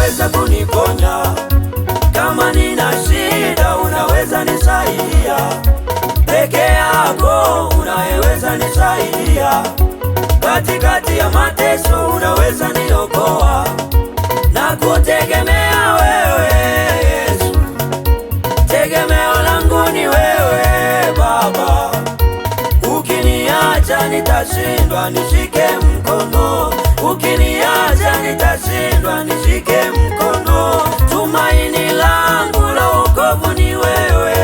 unaweza kuniponya. Kama nina shida unaweza nisaidia. Peke yako unaweza nisaidia. Katikati ya mateso unaweza niokoa. Na kutegemea wewe Yesu, tegemeo langu ni wewe Baba. Ukiniacha nitashindwa, nishike mkono. Ukiniacha nitashindwa, nishike mkono. Tumaini langu la wokovu ni wewe.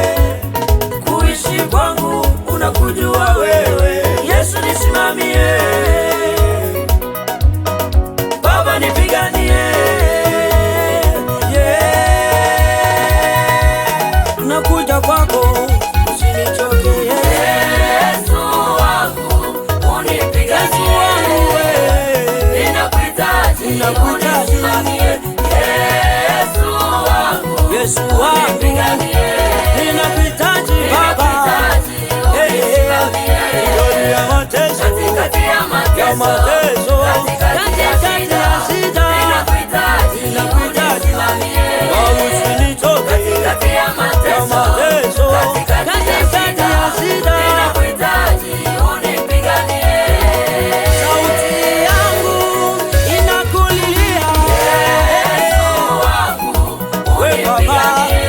Kuishi kwangu unakujua wewe. Yesu nisimamie, Baba nipiganie. Nakuja kwako usinichoke. Yesu wangu unipiganie. Ninakuhitaji unisimamie. Yesu wangu unipiganie. Ninakuhitaji Baba. Ndani ya mateso, Katikati ya mateso, katikati ya shida, ninakuhitaji unisimamie. usinichoke. Katikati ya mateso, katikati ya shida, ninakuhitaji unipiganie. Sauti yangu inakulilia. Yesu wangu unipiganie.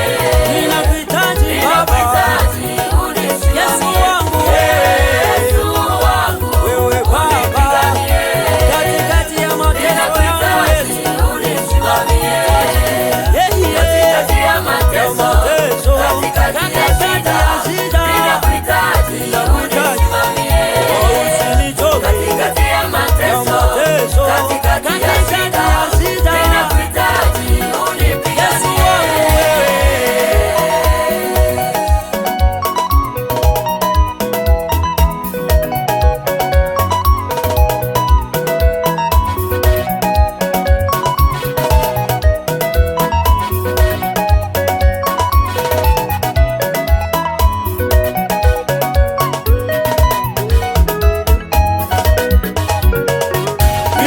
Ninakuhitaji Baba. Yesu wangu, Yesu wangu wewe Baba. Katikati ya mateso yangu Yesu. unisimamie. Katikati ya mateso, Katikati ya shida, ninakuhitaji unisimamie. usinichoke. Katikati ya mateso, katikati ya shida, ninakuhitaji unipiganie.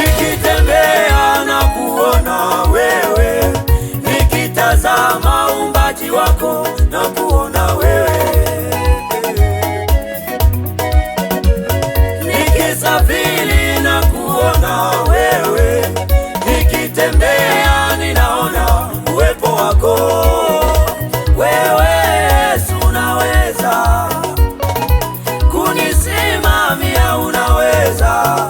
Nikitembea na kuona wewe, nikitazama uumbaji wako na kuona wewe, nikisafiri na kuona wewe, nikitembea ninaona uwepo wako wewe. Yesu unaweza kunisimamia, unaweza.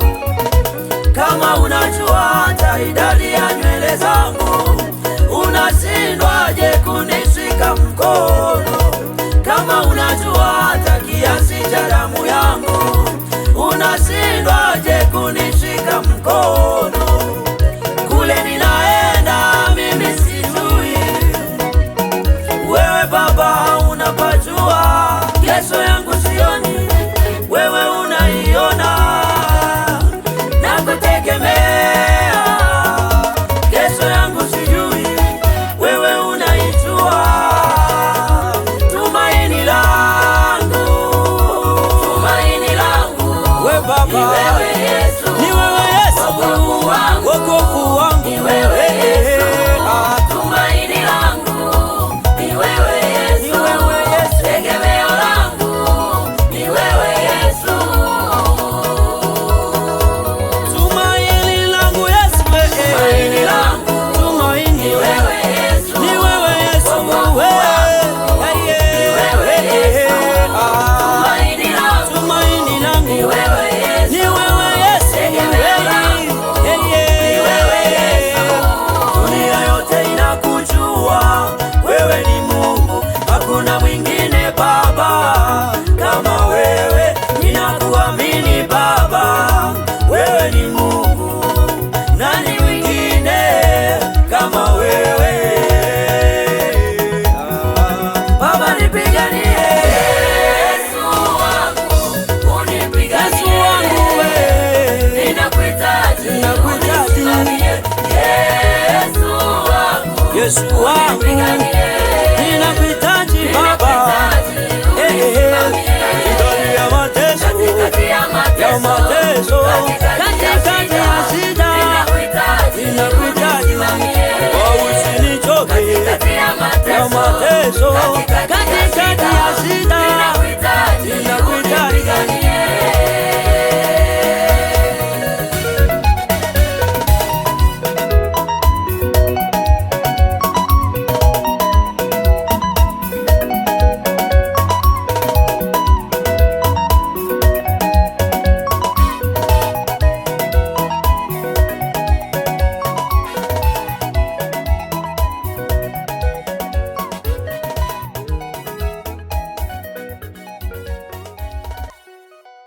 Kama unajua hata idadi ya nywele zangu, unashindwaje kunishika mkono? Kama unajua hata kiasi cha damu yangu, unashindwaje kunishika mkono? Kule ninaenda mimi sijui, wewe Baba unapajua. Kesho yangu sioni, wewe unaiona. Nakutegemea, kesho yangu sijui, wewe unaijua. Tumaini langu Tumaini langu Baba, ni wewe Yesu, ni wewe Yesu, wokovu wangu, wokovu wangu ni wewe Yesu. Ah, Tumaini langu ni wewe Yesu, ni wewe Yesu. tegemeo langu ni wewe Yesu. Tumaini langu Yesu, Tumaini langu tumaini ni wewe Yesu, ni wewe Yesu, wokovu wewe. wangu ni wewe Yesu. Ah, Tumaini langu tumaini langu ni wewe Yesu, ni wewe Yesu, tegemeo langu ni wewe Yesu. dunia yote inakujua wewe ni Mungu, hakuna mwingine Baba kama wewe. Ninakuamini Baba, wewe ni Mungu, nani mwingine kama wewe? Baba nipiganie. Yesu wangu unipiganie. Yesu wangu wewe, Ninakuhitaji unisimamie. Yesu wangu Yesu wangu unipiganie. ninakuhitaji Baba. Ndani ya mateso, Katikati ya mateso, katikati